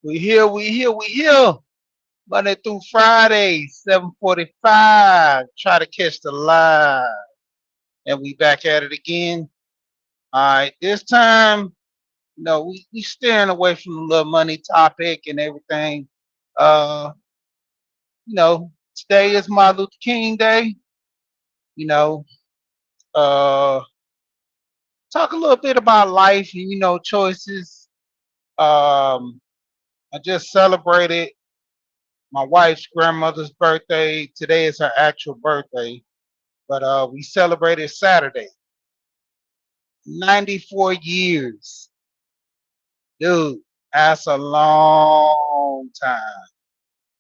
We here. Monday through Friday, 7:45. Try to catch the live. And we back at it again. All right, this time, we steering away from the little money topic and everything. Uh, Today is Martin Luther King Day. You know, uh, talk a little bit about life and choices. Um, I just celebrated my wife's grandmother's birthday. Today is her actual birthday, but we celebrated Saturday. 94 years, dude. That's a long time.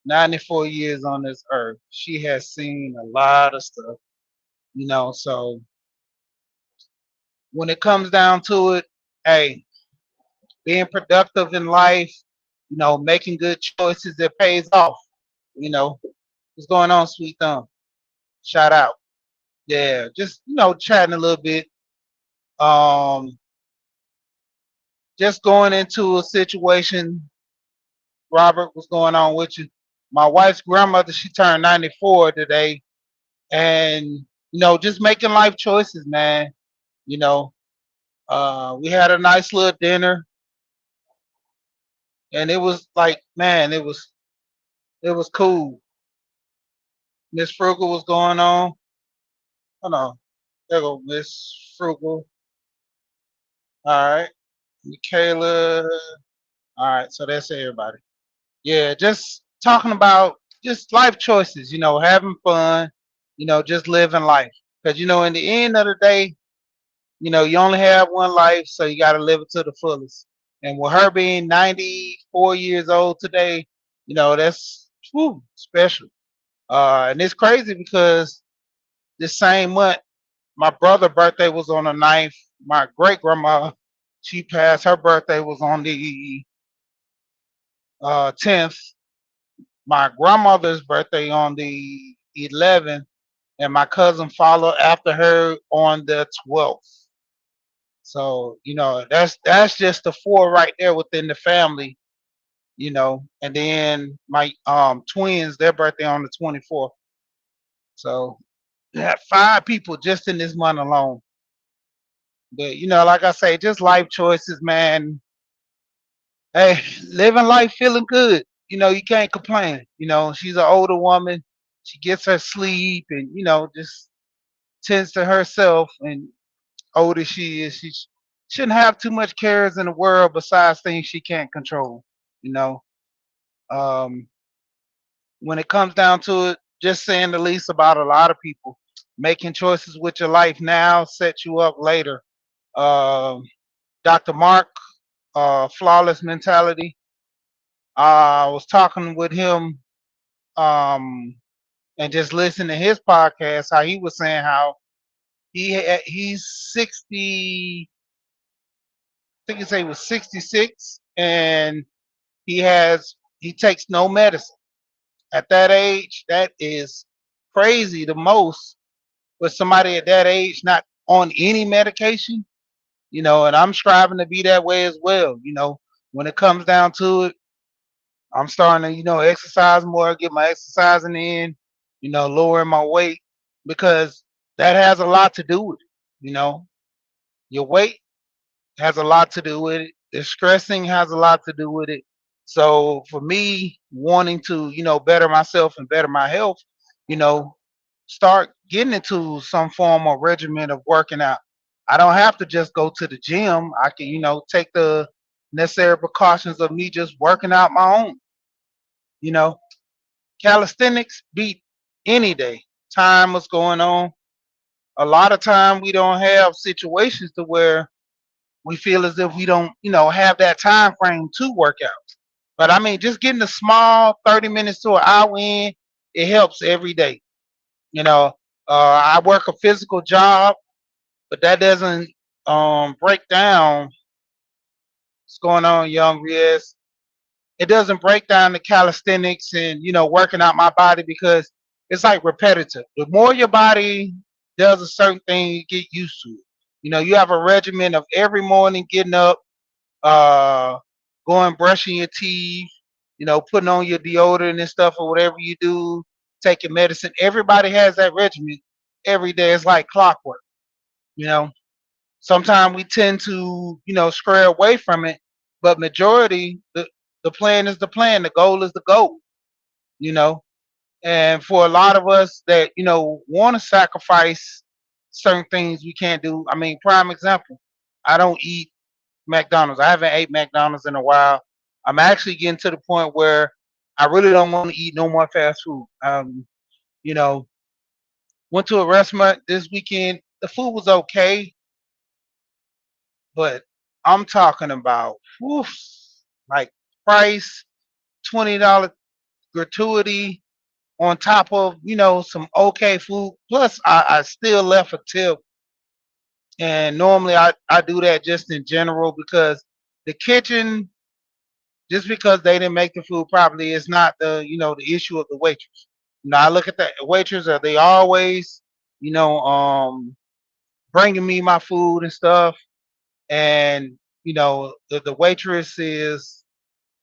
94 years on this earth. She has seen a lot of stuff, So when it comes down to it, hey, being productive in life, making good choices, it pays off. You know, what's going on, Sweet Thumb? Shout out. Yeah, just chatting a little bit. Um, just going into a situation. Robert, what's going on with you? My wife's grandmother, she turned 94 today, and just making life choices, man. You know, we had a nice little dinner, and it was like, man, it was cool. Miss Frugal was going on. Hold on, there go Miss Frugal. All right, Michaela. All right, so that's everybody. Yeah, just talking about just life choices, having fun, just living life. Because, in the end of the day, you only have one life, so you got to live it to the fullest. And with her being 94 years old today, that's special. And it's crazy because this same month, my brother's birthday was on the 9th. My great grandma, she passed. Her birthday was on the 10th. My grandmother's birthday on the 11th, and my cousin followed after her on the 12th. So that's just the four right there within the family. And then my twins, their birthday on the 24th. So we have five people just in this month alone. But like I say, just life choices, man. Hey, living life feeling good. You can't complain. She's an older woman. She gets her sleep and just tends to herself. And older she is, she shouldn't have too much cares in the world besides things she can't control. You know, um, when it comes down to it, just saying the least about a lot of people making choices with your life now set you up later. Um, Dr. Mark, flawless mentality. I was talking with him um, and just listening to his podcast. How he was saying how he's 60. I think he said he was 66, and he takes no medicine at that age. That is crazy. The most with somebody at that age not on any medication. And I'm striving to be that way as well. When it comes down to it, I'm starting to exercise more, get my exercising in, lowering my weight because that has a lot to do with it. Your weight has a lot to do with it. The stressing has a lot to do with it. So for me, wanting to, better myself and better my health, you know, start getting into some form of regimen of working out. I don't have to just go to the gym. I can, take the necessary precautions of me just working out my own. You know, Calisthenics beat any day. Time was going on. A lot of time we don't have situations to where we feel as if we don't, have that time frame to work out. But I mean, just getting a small 30 minutes to an hour in, it helps every day. You know, I work a physical job, but that doesn't break down what's going on, young Riz. It doesn't break down the calisthenics and working out my body because it's like repetitive. The more your body does a certain thing, you get used to it. You have a regimen of every morning getting up, uh, going brushing your teeth. putting on your deodorant and stuff or whatever you do, taking medicine. Everybody has that regimen every day. It's like clockwork, you know. Sometimes we tend to, stray away from it, but majority the plan is the plan, the goal is the goal, you know. And for a lot of us that, want to sacrifice certain things we can't do. I mean, prime example, I don't eat McDonald's. I haven't ate McDonald's in a while. I'm actually getting to the point where I really don't want to eat no more fast food. You know, went to a restaurant this weekend. The food was okay, but I'm talking about oof, like price, $20 gratuity on top of, some okay food. Plus I still left a tip. And normally I do that just in general because the kitchen, just because they didn't make the food properly, is not the issue of the waitress. I look at the waitress, are they always, you know, bringing me my food and stuff, and the waitress is,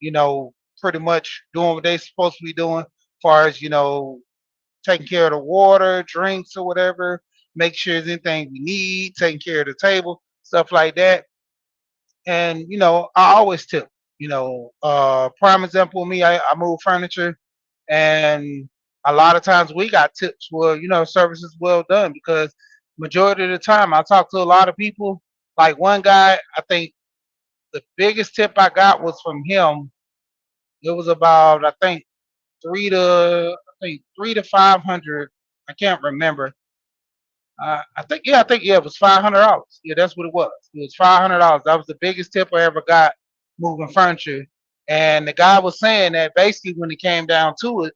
you know, pretty much doing what they're supposed to be doing, as far as taking care of the water, drinks, or whatever, make sure there's anything we need, taking care of the table, stuff like that. And I always tip. Prime example of me, I move furniture, and a lot of times we got tips for services well done, because majority of the time I talk to a lot of people. Like one guy, I think the biggest tip I got was from him. It was about, I think, 3 to 500. I can't remember. I think it was $500. Yeah, that's what it was. It was $500. That was the biggest tip I ever got moving furniture. And the guy was saying that basically when it came down to it,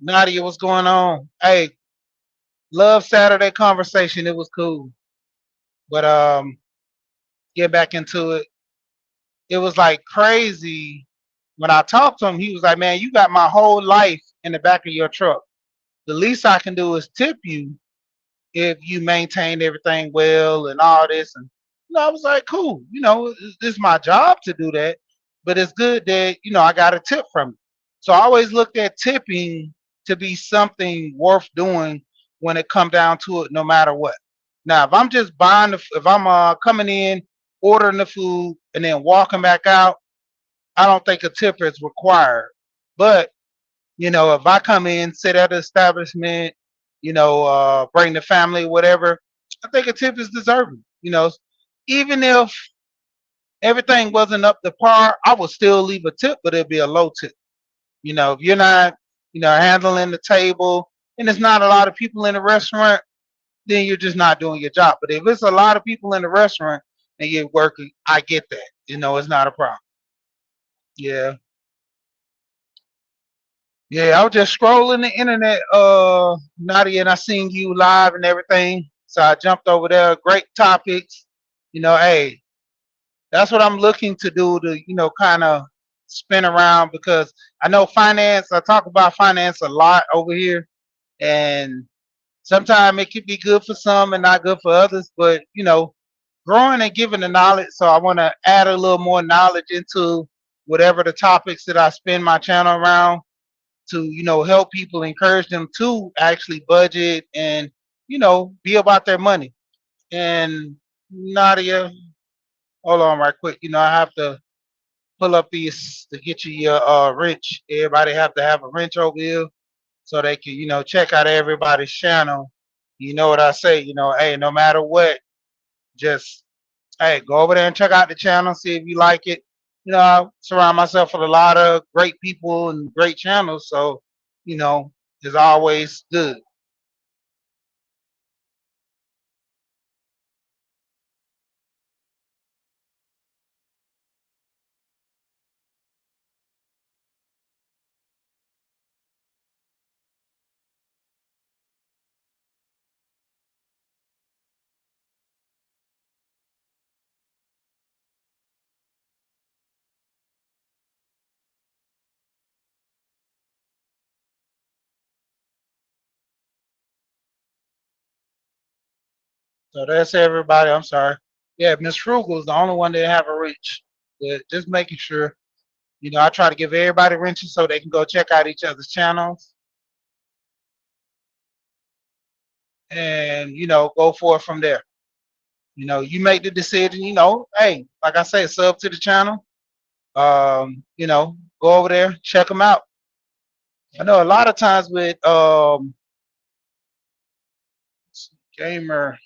Nadia, what's going on? Hey, love Saturday conversation. It was cool, but get back into it. It was like crazy. When I talked to him, he was like, "Man, you got my whole life in the back of your truck. The least I can do is tip you if you maintain everything well and all this." And I was like, cool. This is my job to do that, but it's good that I got a tip from you. So I always looked at tipping to be something worth doing when it come down to it, no matter what. Now, if I'm just if I'm coming in, ordering the food, and then walking back out, I don't think a tip is required. But if I come in, sit at the establishment, bring the family, whatever, I think a tip is deserving. Even if everything wasn't up to par, I would still leave a tip, but it'd be a low tip. If you're not, handling the table, and there's not a lot of people in the restaurant, then you're just not doing your job. But if it's a lot of people in the restaurant and you're working, I get that. It's not a problem. Yeah. Yeah, I was just scrolling the internet, Nadia, and I seen you live and everything. So I jumped over there. Great topics. Hey, that's what I'm looking to do, to, kind of spin around, because I know finance, I talk about finance a lot over here. And sometimes it could be good for some and not good for others, but growing and giving the knowledge. So I want to add a little more knowledge into whatever the topics that I spin my channel around, to help people, encourage them to actually budget and be about their money. And Nadia, hold on right quick. I have to pull up these to get you your wrench. Everybody have to have a wrench over here so they can check out everybody's channel. You know what I say? Hey, no matter what, just hey, go over there and check out the channel, see if you like it. I surround myself with a lot of great people and great channels, so you know it's always good. So that's everybody. I'm sorry. Yeah, Miss Frugal is the only one that have a reach. Yeah, just making sure. I try to give everybody wrenches so they can go check out each other's channels and go forward from there. You make the decision. Hey, like I say, sub to the channel. Go over there, check them out. I know a lot of times with gamer.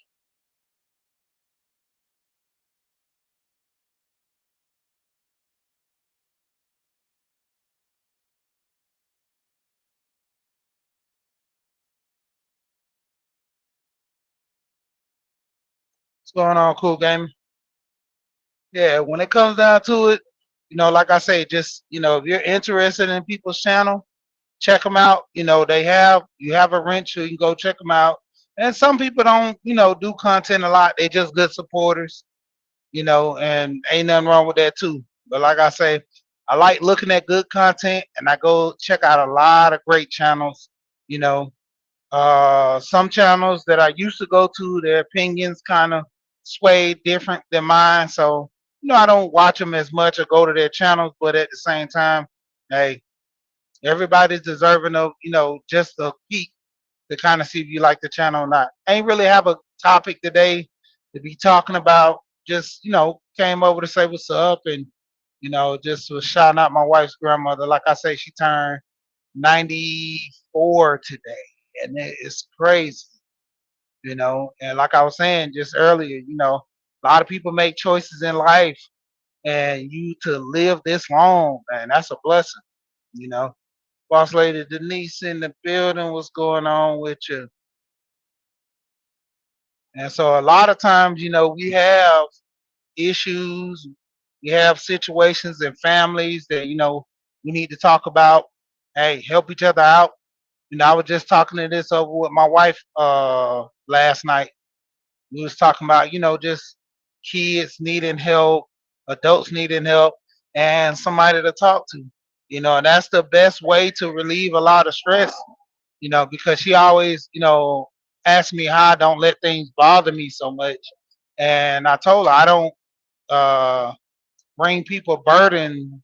What's going on, cool gamer? Yeah, when it comes down to it, like I say, just if you're interested in people's channel, check them out. You have a wrench, so you can go check them out. And some people don't, do content a lot. They just good supporters, and ain't nothing wrong with that too. But like I say, I like looking at good content, and I go check out a lot of great channels. You know, some channels that I used to go to, their opinions kind of sway different than mine. So, I don't watch them as much or go to their channels, but at the same time, hey, everybody's deserving of, just a peek to kind of see if you like the channel or not. I ain't really have a topic today to be talking about. Just, came over to say what's up and, just was shouting out my wife's grandmother. Like I say, she turned 94 today. And it's crazy, And like I was saying just earlier, a lot of people make choices in life, and you to live this long, man, that's a blessing, you know. Boss lady Denise in the building, what's going on with you? And so a lot of times, we have issues, we have situations and families that, we need to talk about. Hey, help each other out. I was just talking to this over with my wife last night. We was talking about, just kids needing help, adults needing help, and somebody to talk to. And that's the best way to relieve a lot of stress, because she always, asks me how I don't let things bother me so much. And I told her I don't uh bring people burden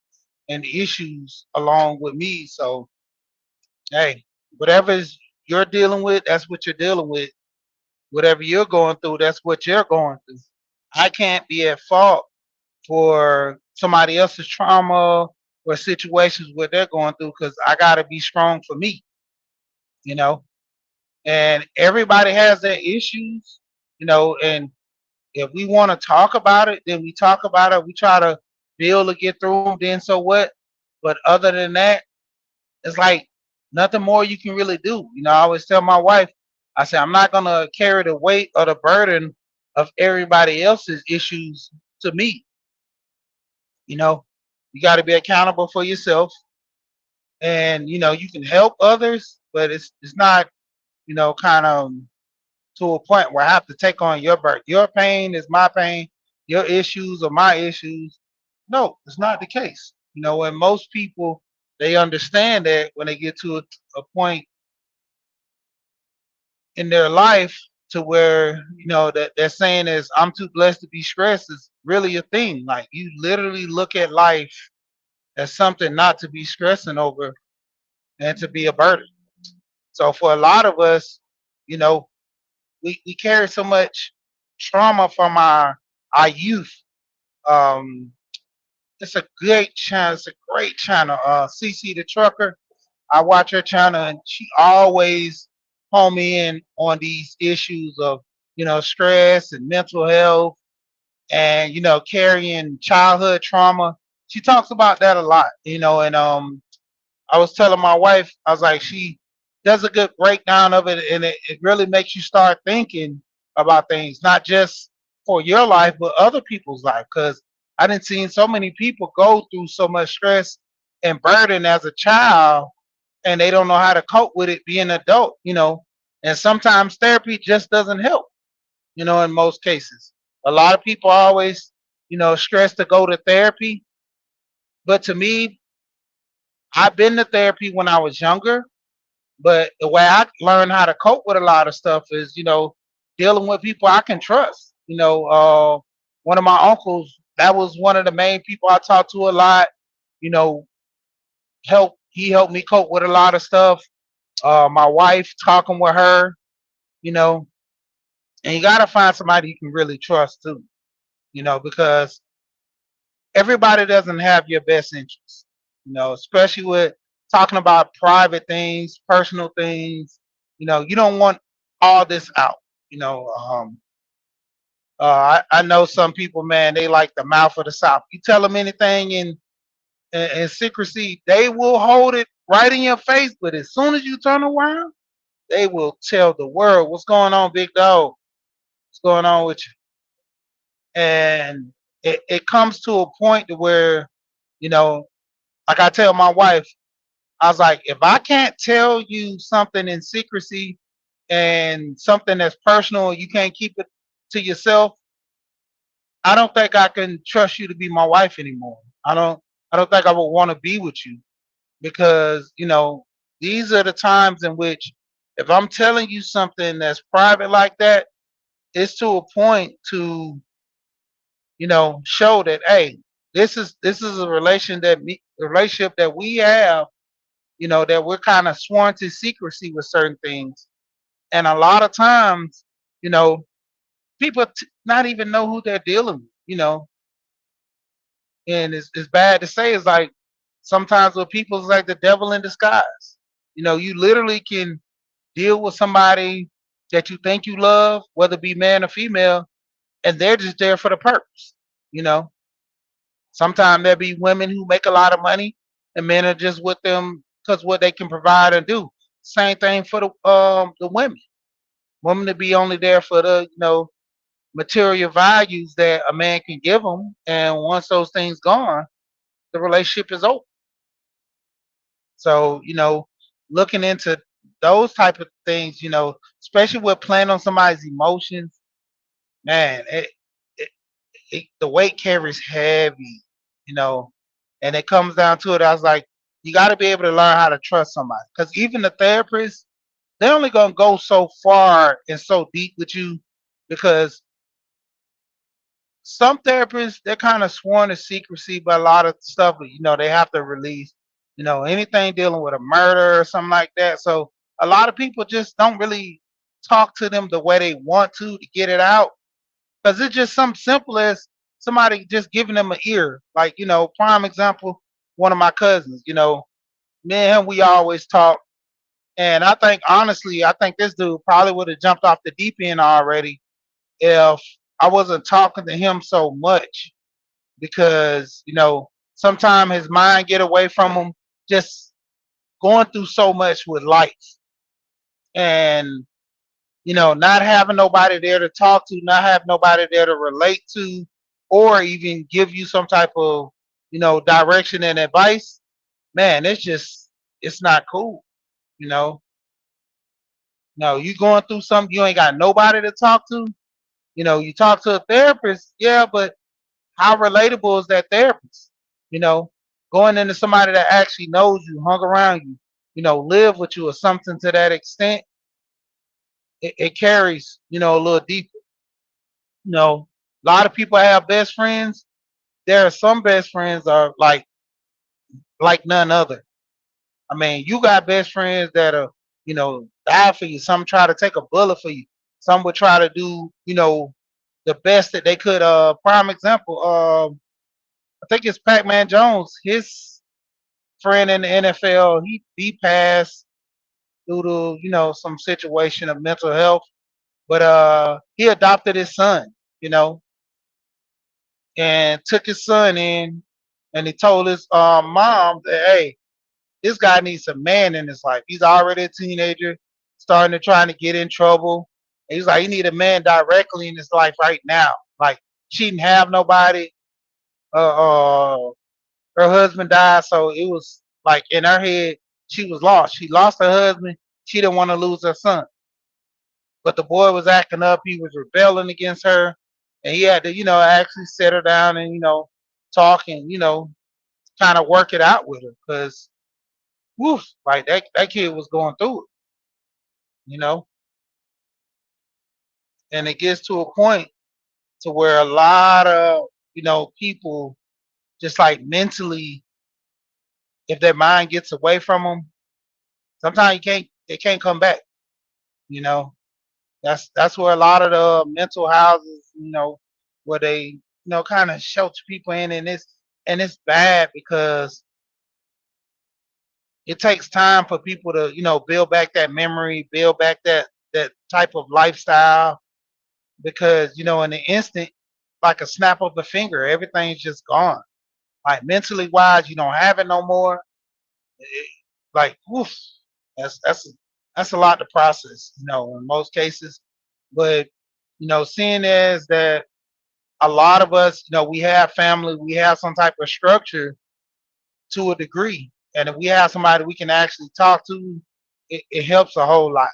and issues along with me. So hey, whatever you're dealing with, that's what you're dealing with. Whatever you're going through, that's what you're going through. I can't be at fault for somebody else's trauma or situations where they're going through because I got to be strong for me, you know. And everybody has their issues, and if we want to talk about it, then we talk about it. We try to build to get through them, then so what? But other than that, it's like nothing more you can really do. I always tell my wife, I say, I'm not going to carry the weight or the burden of everybody else's issues to me. You know, you got to be accountable for yourself, and you can help others, but it's not kind of to a point where I have to take on your burden. Your pain is my pain. Your issues are my issues. No, it's not the case. And most people they understand that when they get to a point in their life to where that they're saying is I'm too blessed to be stressed is really a thing. Like you literally look at life as something not to be stressing over and to be a burden. So for a lot of us, you know, we carry so much trauma from our youth. Um, it's a great channel. It's a great channel. CC the Trucker. I watch her channel, and she always home in on these issues of stress and mental health, and carrying childhood trauma. She talks about that a lot. And I was telling my wife, I was like, she does a good breakdown of it, and it really makes you start thinking about things, not just for your life, but other people's life. Because I didn't see so many people go through so much stress and burden as a child, and they don't know how to cope with it being an adult. And sometimes therapy just doesn't help. In most cases, a lot of people always, stress to go to therapy, but to me, I've been to therapy when I was younger, but the way I learned how to cope with a lot of stuff is, dealing with people I can trust. One of my uncles, that was one of the main people I talked to a lot. you know, he helped me cope with a lot of stuff. My wife, talking with her, you know, and you gotta find somebody you can really trust too, because everybody doesn't have your best interest, especially with talking about private things, personal things. You don't want all this out. You know, I know some people, man, they like the mouth of the South. You tell them anything in secrecy, they will hold it right in your face. But as soon as you turn around, they will tell the world what's going on, big dog. What's going on with you? And it comes to a point to where, you know, like I tell my wife, I was like, if I can't tell you something in secrecy and something that's personal, you can't keep it to yourself. I don't think I can trust you to be my wife anymore. I don't think I would want to be with you because, these are the times in which if I'm telling you something that's private like that, it's to a point to, show that, hey, this is a relationship that we have, that we're kind of sworn to secrecy with certain things. And a lot of times, you know, people not even know who they're dealing with, and it's bad to say. It's like sometimes with people, it's like the devil in disguise. You literally can deal with somebody that you think you love, whether it be man or female, and they're just there for the purpose. You know, sometimes there be women who make a lot of money, and men are just with them because what they can provide and do. Same thing for the women. Women to be only there for the material values that a man can give them, and once those things gone, the relationship is over. So looking into those type of things, especially with playing on somebody's emotions, man, it, the weight carries heavy, you know, and it comes down to it. I was like, you got to be able to learn how to trust somebody because even the therapist, they're only gonna go so far and so deep with you because some therapists they're kind of sworn to secrecy, but a lot of stuff they have to release. Anything dealing with a murder or something like that. So a lot of people just don't really talk to them the way they want to get it out because it's just something simple as somebody just giving them an ear. Like prime example, one of my cousins. Me and him we always talk, and I think honestly, I think this dude probably would have jumped off the deep end already if I wasn't talking to him so much because sometimes his mind get away from him just going through so much with life and not having nobody there to talk to, not have nobody there to relate to, or even give you some type of direction and advice. Man, it's not cool. You know, no, you going through something you ain't got nobody to talk to. You talk to a therapist, yeah, but how relatable is that therapist? You know, going into somebody that actually knows you, hung around you, live with you or something to that extent, it carries, a little deeper. A lot of people have best friends. There are some best friends are like none other. I mean, you got best friends that are, die for you. Some try to take a bullet for you. Some would try to do, the best that they could. Prime example, I think it's Pac-Man Jones. His friend in the NFL, he passed due to some situation of mental health, but he adopted his son, you know, and took his son in, and he told his mom that hey, this guy needs a man in his life. He's already a teenager, starting to trying to get in trouble. And he's like, he need a man directly in his life right now. Like she didn't have nobody. Her husband died, so it was like in her head she was lost. She lost her husband. She didn't want to lose her son, but the boy was acting up. He was rebelling against her, and he had to, actually sit her down and talk and kind of work it out with her because, woof, like that kid was going through it, you know, and it gets to a point to where a lot of people just like mentally. if their mind gets away from them, sometimes they can't come back. You know, that's where a lot of the mental houses, where they, kind of shelter people in, and it's bad because it takes time for people to, build back that memory, build back that type of lifestyle, because in the instant, like a snap of the finger, everything's just gone. Like mentally wise, you don't have it no more. It- like, oof, that's that's that's a lot to process, in most cases. But seeing as that a lot of us, we have family, we have some type of structure to a degree, and if we have somebody we can actually talk to, it helps a whole lot.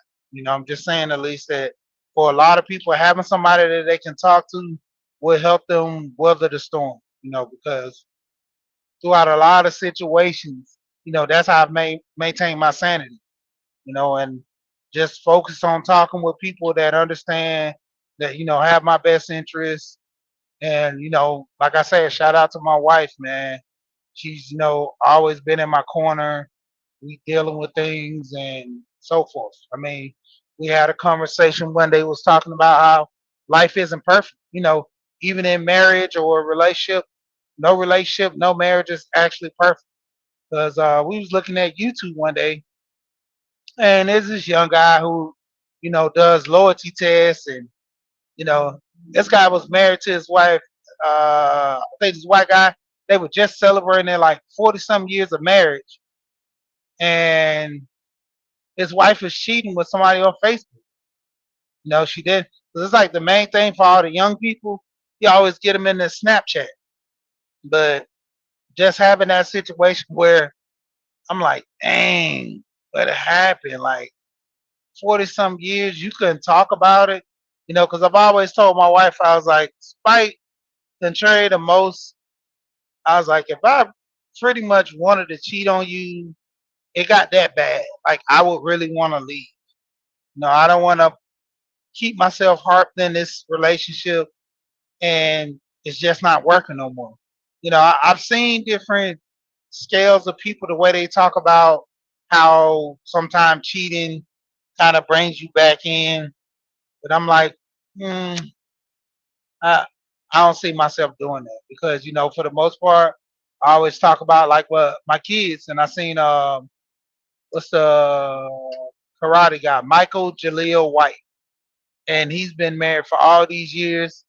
I'm just saying, at least that for a lot of people, having somebody that they can talk to will help them weather the storm. Because throughout a lot of situations, that's how I've maintained my sanity. And just focus on talking with people that understand, that have my best interests. And like I said, shout out to my wife, man. She's always been in my corner. We dealing with things and so forth. I mean, we had a conversation one day, was talking about how life isn't perfect. Even in marriage or a relationship, no marriage is actually perfect. Because we was looking at YouTube one day, and there's this young guy who, does loyalty tests, and this guy was married to his wife. I think this white guy. They were just celebrating their like 40 some years of marriage, and his wife was cheating with somebody on Facebook. She did. So it's like the main thing for all the young people. You always get them in the Snapchat, but just having that situation where I'm like, dang, what happened? Like 40 some years, you couldn't talk about it, because I've always told my wife, I was like, despite contrary to most, I was like, if I pretty much wanted to cheat on you, it got that bad. Like I would really want to leave. No, I don't want to keep myself harped in this relationship, and it's just not working no more. I've seen different scales of people, the way they talk about how sometimes cheating kind of brings you back in, but I'm like, mm, I, I don't see myself doing that, because for the most part, I always talk about like what my kids, and I seen what's the karate guy, Michael Jaleel White, and he's been married for all these years,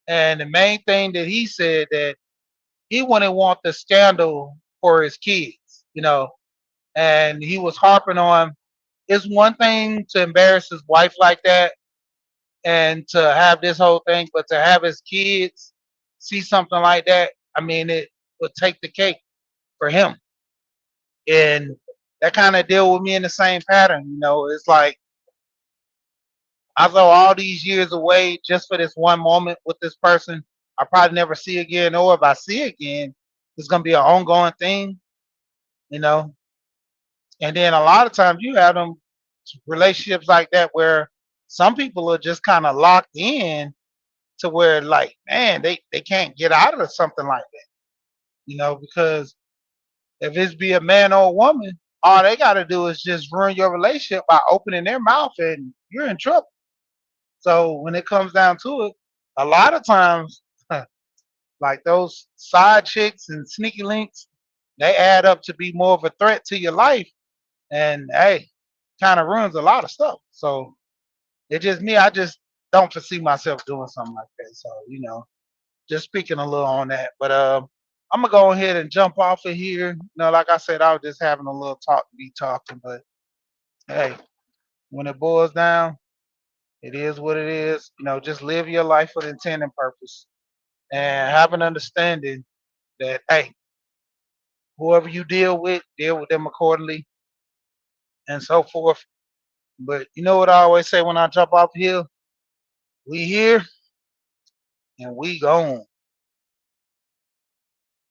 and the main thing that he said, that he wouldn't want the scandal for his kids, and he was harping on, it's one thing to embarrass his wife like that and to have this whole thing, but to have his kids see something like that, I mean, it would take the cake for him. And that kind of deal with me in the same pattern. It's like I throw all these years away just for this one moment with this person I probably never see again, or if I see again, it's gonna be an ongoing thing, you know. And then a lot of times you have them relationships like that where some people are just kind of locked in to where, like, man, they can't get out of something like that, because if it's be a man or a woman, all they got to do is just ruin your relationship by opening their mouth, and you're in trouble. So when it comes down to it, a lot of times, like those side chicks and sneaky links, they add up to be more of a threat to your life, and hey, kind of ruins a lot of stuff. So it's just me. I just don't foresee myself doing something like that. So just speaking a little on that. But I'm gonna go ahead and jump off of here. Like I said, I was just having a little talk to be talking. But hey, when it boils down, it is what it is. Just live your life with intent and purpose, and have an understanding that, hey, whoever you deal with them accordingly, and so forth. But you know what I always say when I jump off here? We here and we gone.